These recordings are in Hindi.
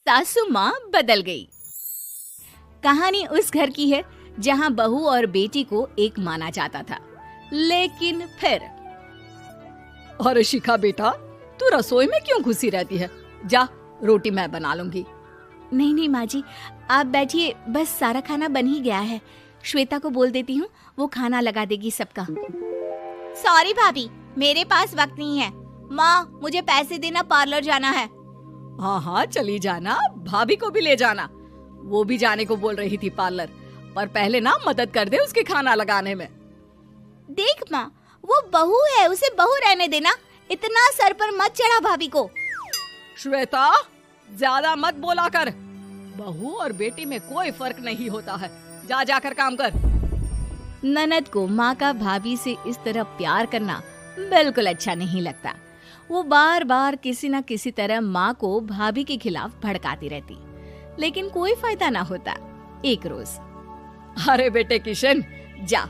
सासू माँ बदल गई। कहानी उस घर की है जहाँ बहू और बेटी को एक माना जाता था, लेकिन फिर अरे शिखा बेटा, तू रसोई में क्यों घुसी रहती है? जा, रोटी मैं बना लूंगी। नहीं नहीं माँ जी, आप बैठिए, बस सारा खाना बन ही गया है। श्वेता को बोल देती हूँ, वो खाना लगा देगी सबका। सॉरी भाभी, मेरे पास वक्त नहीं है। माँ, मुझे पैसे देना, पार्लर जाना है। हाँ हाँ चली जाना, भाभी को भी ले जाना। वो भी जाने को बोल रही थी पार्लर, पर पहले ना मदद कर दे उसके खाना लगाने में। देख माँ, वो बहू है, उसे बहू रहने देना, इतना सर पर मत चढ़ा भाभी को। श्वेता, ज्यादा मत बोला कर। बहू और बेटी में कोई फर्क नहीं होता है। जा जाकर काम कर। ननद को माँ का भाभी से इस तरह प्यार करना बिल्कुल अच्छा नहीं लगता। वो बार बार किसी न किसी तरह माँ को भाभी के खिलाफ भड़काती रहती, लेकिन कोई फायदा ना होता। एक रोज, अरे बेटे किशन, जा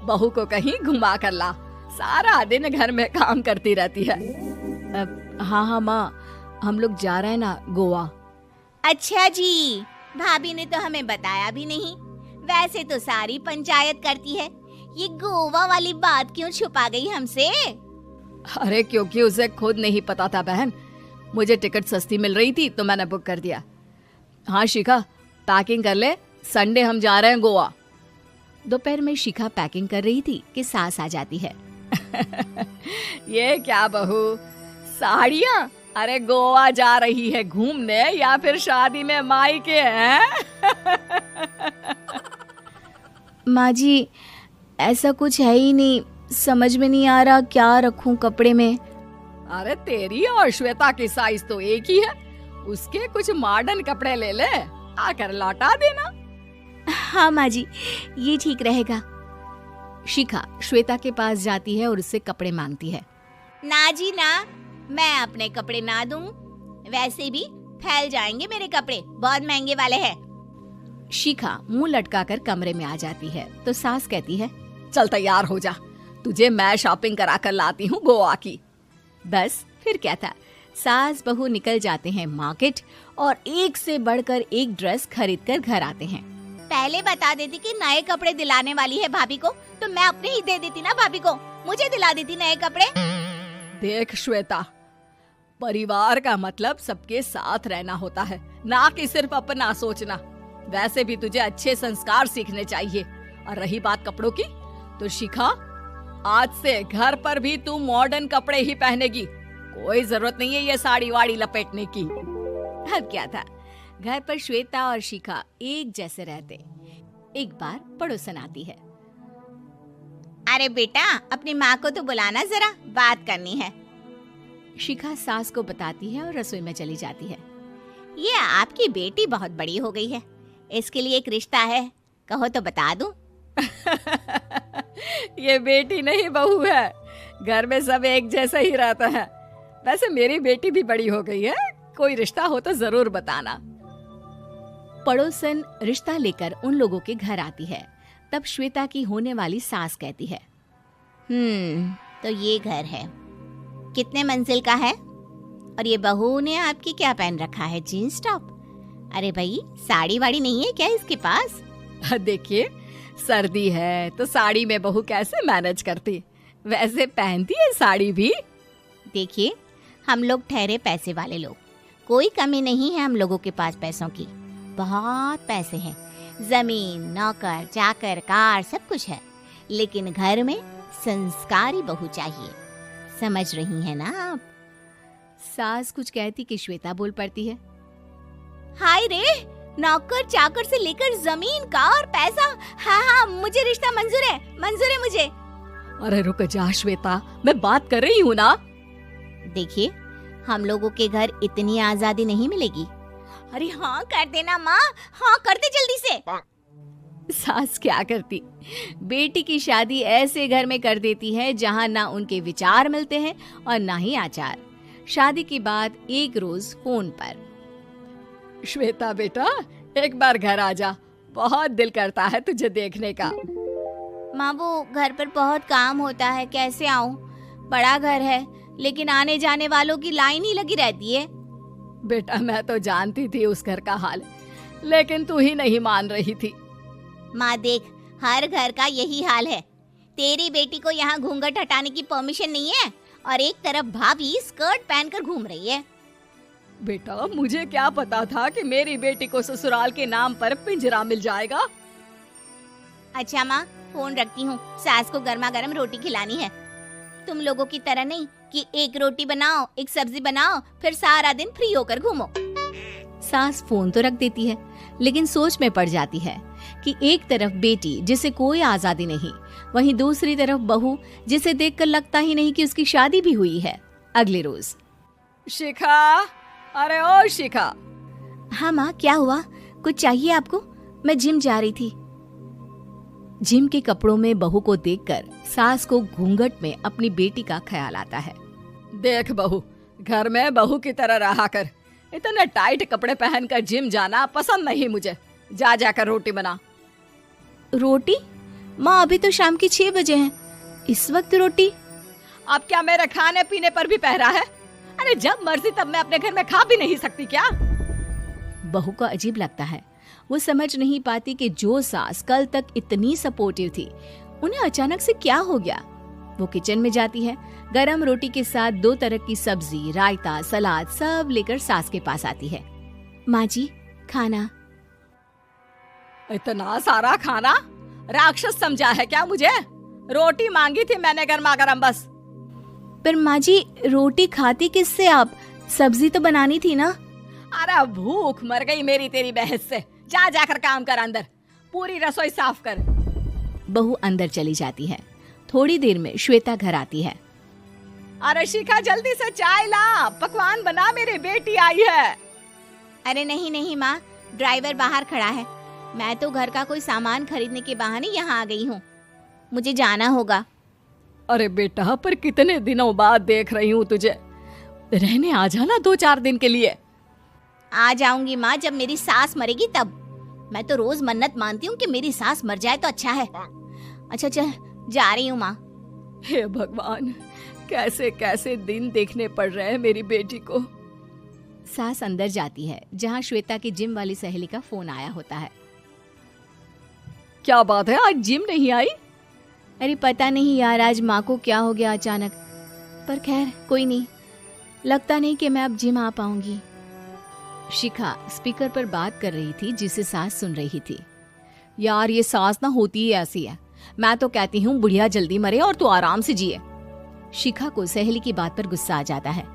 बहू को कहीं घुमा कर ला, सारा दिन घर में काम करती रहती है। हाँ हाँ माँ, हम लोग जा रहे हैं ना गोवा। अच्छा जी, भाभी ने तो हमें बताया भी नहीं। वैसे तो सारी पंचायत करती है, ये गोवा वाली बात क्यों छुपा गई हमसे? अरे क्योंकि उसे खुद नहीं पता था बहन। मुझे टिकट सस्ती मिल रही थी तो मैंने बुक कर दिया। हाँ शिखा, पैकिंग कर ले, संडे हम जा रहे हैं गोवा। दोपहर में शिखा पैकिंग कर रही थी कि सास आ जाती है। ये क्या बहू, साड़ियाँ? अरे गोवा जा रही है घूमने या फिर शादी में मायके हैं? माँ जी, ऐसा कुछ है ही नहीं, समझ में नहीं आ रहा क्या रखूं कपड़े में। अरे तेरी और श्वेता की साइज तो एक ही है, उसके कुछ मॉडर्न कपड़े ले ले, आकर लौटा देना। हाँ माँ जी, ये ठीक रहेगा। शिखा श्वेता के पास जाती है और उससे कपड़े मांगती है। ना जी ना, मैं अपने कपड़े ना दूं, वैसे भी फैल जाएंगे मेरे कपड़े, बहुत महंगे वाले हैं। शिखा मुंह लटकाकर कमरे में आ जाती है तो सास कहती है, चल तैयार हो जा, तुझे मैं शॉपिंग करा कर लाती हूँ गोवा की। बस फिर क्या था, सास बहू निकल जाते हैं मार्केट और एक से बढ़कर एक ड्रेस खरीद कर घर आते हैं। पहले बता देती कि नए कपड़े दिलाने वाली है भाभी को, तो मैं अपने ही दे देती ना भाभी को, मुझे दिला देती नए कपड़े। देख श्वेता, परिवार का मतलब सबके साथ रहना होता है, ना कि सिर्फ अपना सोचना। वैसे भी तुझे अच्छे संस्कार सीखने चाहिए। और रही बात कपड़ों की, तो शिखा, आज से घर पर भी तू मॉडर्न कपड़े ही पहनेगी। कोई जरूरत नहीं है ये साड़ी वाड़ी लपेटने की। अब क्या था, घर पर श्वेता और शिखा एक जैसे रहते। एक बार पड़ोसन आती है। अरे बेटा, अपनी माँ को तो बुलाना, जरा बात करनी है। शिखा सास को बताती है और रसोई में चली जाती है। ये आपकी बेटी बहुत बड़ी हो गई है, इसके लिए एक रिश्ता है, कहो तो बता दूं। ये बेटी नहीं बहू है, घर में सब एक जैसा ही रहता है। वैसे मेरी बेटी भी बड़ी हो गई है, कोई रिश्ता हो तो जरूर बताना। पड़ोसन रिश्ता लेकर उन लोगों के घर आती है। तब श्वेता की होने वाली सास कहती है, तो ये घर है, कितने मंजिल का है? और ये बहू ने आपकी क्या पहन रखा है, जीन्स टॉप? अरे भाई, साड़ी वाड़ी नहीं है क्या इसके पास? देखिए, सर्दी है तो साड़ी में बहू कैसे मैनेज करती, वैसे पहनती है साड़ी भी। देखिए, हम लोग ठहरे पैसे वाले लोग, कोई कमी नहीं है हम लोगों के पास पैसों की, बहुत पैसे हैं, जमीन, नौकर चाकर, कार, सब कुछ है, लेकिन घर में संस्कारी बहू चाहिए। समझ रही हैं ना आप? सास कुछ कहती कि श्वेता बोल पड़ती है, हाय रे, नौकर चाकर से लेकर जमीन, कार, पैसा, हाँ, मुझे रिश्ता मंजूर है मुझे। अरे रुक जा श्वेता, मैं बात कर रही हूँ ना। देखिए, हम लोगों के घर इतनी आजादी नहीं मिलेगी। अरे हाँ कर देना माँ, हाँ कर दे जल्दी से। सास क्या करती, बेटी की शादी ऐसे घर में कर देती है जहाँ ना उनके विचार मिलते हैं और ना ही आचार। शादी के बाद एक रोज फोन पर, श्वेता बेटा, एक बार घर आ जा, बहुत दिल करता है तुझे देखने का। माँ, वो घर पर बहुत काम होता है, कैसे आऊँ? बड़ा घर है, लेकिन आने जाने वालों की लाइन ही लगी रहती है। बेटा मैं तो जानती थी उस घर का हाल, लेकिन तू ही नहीं मान रही थी। माँ देख, हर घर का यही हाल है। तेरी बेटी को यहाँ घूंघट हटाने की परमिशन नहीं है और एक तरफ भाभी स्कर्ट पहनकर घूम रही है। बेटा मुझे क्या पता था कि मेरी बेटी को ससुराल के नाम पर पिंजरा मिल जाएगा। अच्छा माँ, फोन रखती हूँ, सास को गर्मा गर्म रोटी खिलानी है। तुम लोगों की तरह नहीं कि एक रोटी बनाओ, एक सब्जी बनाओ, फिर सारा दिन फ्री होकर घूमो। सास फोन तो रख देती है, लेकिन सोच में पड़ जाती है कि एक तरफ बेटी जिसे कोई आजादी नहीं, वहीं दूसरी तरफ बहू जिसे देखकर लगता ही नहीं कि उसकी शादी भी हुई है। अगले रोज। शिखा, अरे ओ शिखा। हाँ माँ, क्या हुआ? कुछ चाहिए आपको? मैं जिम जा रही थी। जिम के कपड़ों में बहू को देखकर सास को घूंघट में अपनी बेटी का ख्याल आता है। देख बहू, घर में बहू की तरह रहा कर। इतने टाइट कपड़े पहनकर जिम जाना पसंद नहीं मुझे। जा जाकर रोटी बना। रोटी? माँ अभी तो शाम की 6 बजे हैं, इस वक्त रोटी? अब क्या मेरे खाने पीने पर भी पहरा है? अरे जब मर्जी तब मैं अपने घर में खा भी नहीं सकती क्या? बहू को अजीब लगता है। वो समझ नहीं पाती कि जो सास कल तक इतनी सपोर्टिव थी, उन्हें अचानक से क्या हो गया। वो किचन में जाती है, गरम रोटी के साथ 2 तरह की सब्जी, रायता, सलाद सब लेकर सास के पास आती है। माँ जी, खाना। इतना सारा खाना? राक्षस समझा है क्या मुझे? रोटी मांगी थी मैंने गर्मा गर्म बस। पर माँ जी, रोटी खाती किससे आप? सब्जी तो बनानी थी ना। अरे भूख मर गई मेरी तेरी बहस से। जा जाकर काम कर, अंदर पूरी रसोई साफ कर। बहू अंदर चली जाती है। थोड़ी देर में श्वेता घर आती है। अरे शिखा, जल्दी से चाय ला, पकवान बना, मेरी बेटी आई है। अरे नहीं नहीं माँ, ड्राइवर बाहर खड़ा है। मैं तो घर का कोई सामान खरीदने के बहाने यहाँ आ गई हूँ, मुझे जाना होगा। अरे बेटा, पर कितने दिनों बाद देख रही हूँ तुझे, रहने आ जाना 2-4 दिन के लिए। आ जाऊंगी माँ, जब मेरी सास मरेगी तब। मैं तो रोज मन्नत मानती हूँ कि मेरी सास मर जाए तो अच्छा है। अच्छा चल, जा रही हूँ माँ। हे भगवान, कैसे कैसे दिन देखने पड़ रहे हैं मेरी बेटी को। सास अंदर जाती है, जहाँ श्वेता की जिम वाली सहेली का फोन आया होता है। क्या बात है, आज जिम नहीं आई? अरे पता नहीं यार, आज माँ को क्या हो गया अचानक। पर खैर कोई नहीं, लगता नहीं कि मैं अब जिम आ पाऊंगी। शिखा स्पीकर पर बात कर रही थी, जिसे सास सुन रही थी। यार ये सास ना होती ही ऐसी है। मैं तो कहती हूँ बुढ़िया जल्दी मरे और तू आराम से जिए। शिखा को सहेली की बात पर गुस्सा आ जाता है।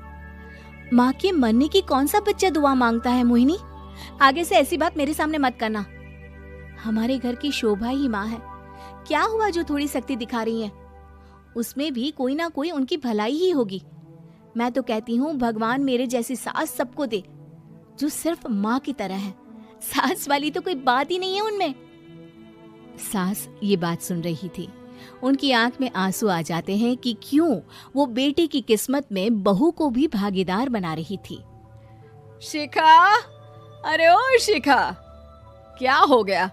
माँ के मरने की कौन सा बच्चा दुआ मांगता है मोहिनी? आगे से ऐसी बात मेरे सामने मत करना। हमारे घर की शोभा ही माँ है। क्या हुआ जो थोड़ी सख्ती दिखा रही है? उसमें भी कोई ना कोई उनकी भलाई ही होगी। मैं तो कहती हूँ भगवान मेरे जैसी सास सबको दे, जो सिर्फ माँ की तरह है। सास वाली तो कोई बात ही नहीं है उनमें। सास ये बात सुन रही थी। उनकी आंख में आंसू आ जाते हैं कि क्यों वो बेटी की किस्मत में बहू को भी भागीदार बना रही थी। शिखा, अरे ओ शिखा, क्या हो गया?